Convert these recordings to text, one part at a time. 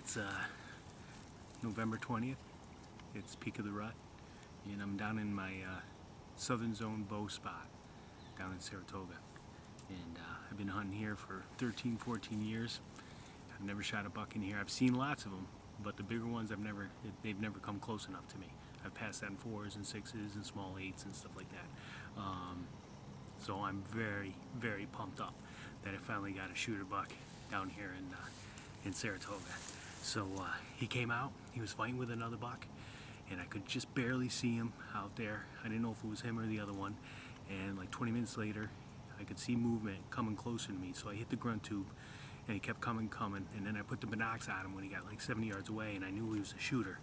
It's November 20th. It's peak of the rut, and I'm down in my southern zone bow spot down in Saratoga. And I've been hunting here for 13, 14 years. I've never shot a buck in here. I've seen lots of them, but the bigger ones they've never come close enough to me. I've passed that in 4s and 6s and small 8s and stuff like that. So I'm very, very pumped up that I finally got a shooter buck down here in Saratoga. So he came out, he was fighting with another buck, and I could just barely see him out there. I didn't know if it was him or the other one. And like 20 minutes later, I could see movement coming closer to me, so I hit the grunt tube, and he kept coming, and then I put the binocs on him when he got like 70 yards away, and I knew he was a shooter.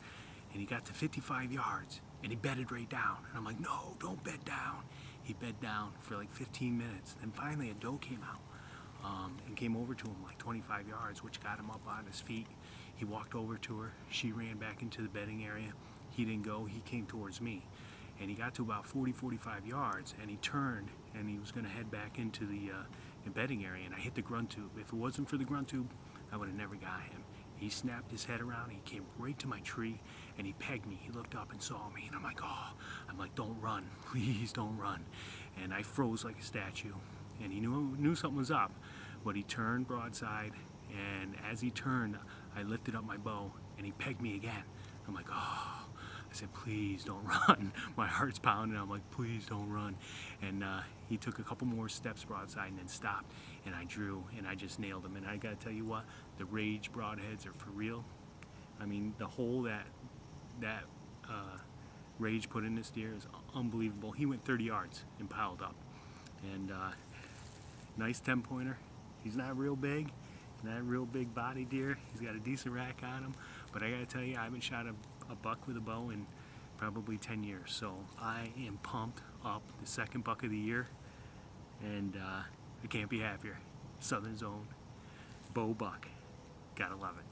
And he got to 55 yards, and he bedded right down. And I'm like, no, don't bed down. He bed down for like 15 minutes. Then finally a doe came out and came over to him like 25 yards, which got him up on his feet. He walked over to her. She ran back into the bedding area. He didn't go. He came towards me. And he got to about 40, 45 yards, and he turned, and he was going to head back into the bedding area, and I hit the grunt tube. If it wasn't for the grunt tube, I would have never got him. He snapped his head around, he came right to my tree, and he pegged me. He looked up and saw me, and I'm like, oh, don't run, please don't run. And I froze like a statue, and he knew something was up, but he turned broadside, and as he turned, I lifted up my bow, and he pegged me again. I'm like, oh. I said, please don't run. My heart's pounding. I'm like, please don't run. And he took a couple more steps broadside and then stopped. And I drew, and I just nailed him. And I gotta tell you what, the Rage broadheads are for real. I mean, the hole that Rage put in this deer is unbelievable. He went 30 yards and piled up. And nice 10-pointer. He's not real big. Not a real big body deer. He's got a decent rack on him. But I gotta tell you, I haven't shot a buck with a bow in probably 10 years. So I am pumped up. The second buck of the year, and I can't be happier. Southern zone bow buck. Gotta love it.